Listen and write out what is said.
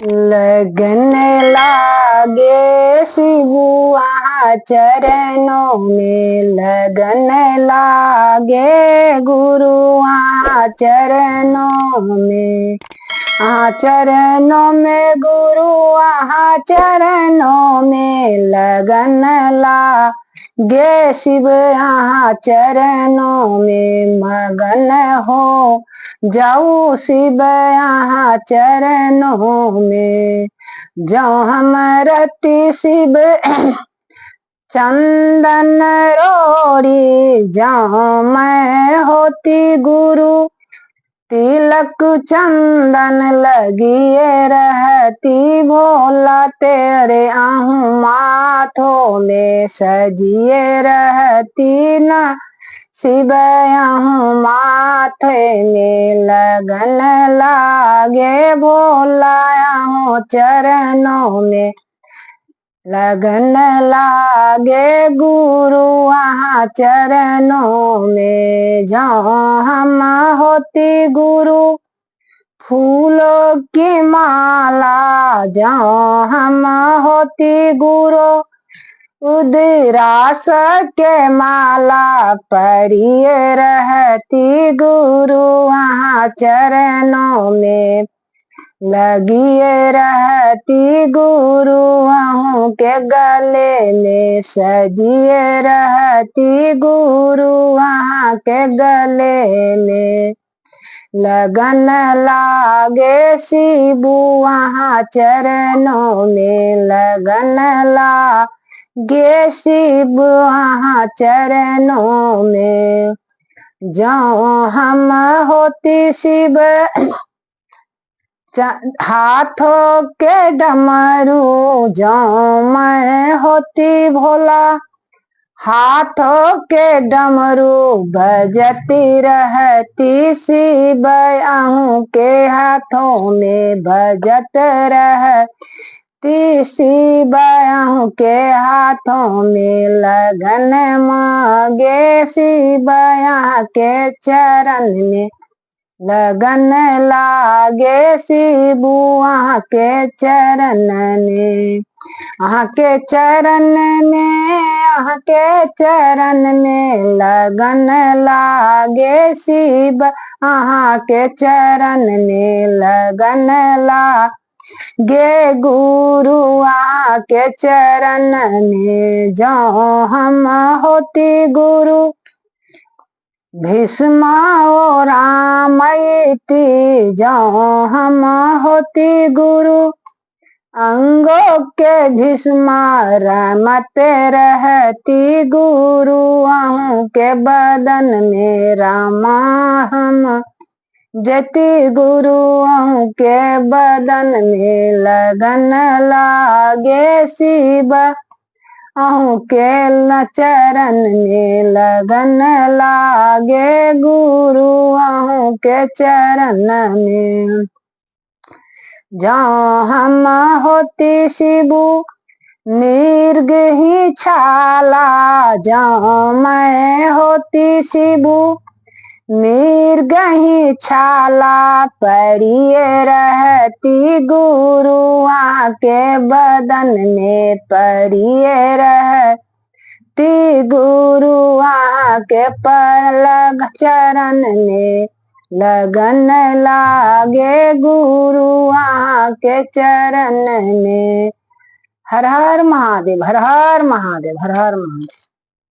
लगन लागे शिबू वहाँ चरणों में, लगन लागे गुरु वहाँ चरणों में। चरणों में गुरु वहाँ चरणों में, लगन लागे शिव यहाँ चरणों में। मगन हो जाऊ शिव यहाँ चरणों में, जो हम रति शिव चंदन रोड़ी। जो मैं होती गुरु तिलक चंदन लगिए रहती, भोला तेरे आहू माथों में सजिए रहती न शिव आहू माथे में। लगन लागे भोला आहू चरणों में, लगन लागे गुरु वहाँ चरणों में। जो हम होती गुरु फूलों की माला, जो हम होती गुरु उदरास के माला, परिये रहती गुरु वहाँ चरणों में। लगिए रहती गुरु वहाँ के गले में, सजिए रहती गुरु वहाँ के गले में। लगन लागे शिबू वहाँ चरणों में, लगन लागे शिव वहाँ चरणों में। जो हम होती शिव हाथों के डमरू, जो मैं होती भोला हाथों के डमरू बजती रहती शिव आहू के हाथों में, बजत रहती शिव आहू के हाथों में। लगन मांगे शिव यहाँ के चरण में, लगन लागे शिबू वहाँ के चरण में। वहाँ के चरण में, वहाँ के चरण में, लगन लागे शिव वहाँ के चरण में। लगन लागे गुरु वहाँ के चरण में। जो हम होती गुरु भीष्म और रामयती, जो हम होती गुरु अंगों के भीष्म रमते रहती गुरु वहाँ के बदन में। रामा हम जति गुरु वहाँ के बदन में, लगन लागे शिव आहू के चरण में। लगन लागे गुरु आहू के चरण में। जो हम होती शिबू मिर्ग ही छाला, जो मैं होती शिबू मिर्ग ही छाला, परिये रहती गुरु वहाँ के बदन में, परिये रहती गुरु वहाँ के पलग चरण में। लगन लागे गुरु वहाँ के चरण में। हर हर महादेव, हर हर महादेव, हर हर महादेव।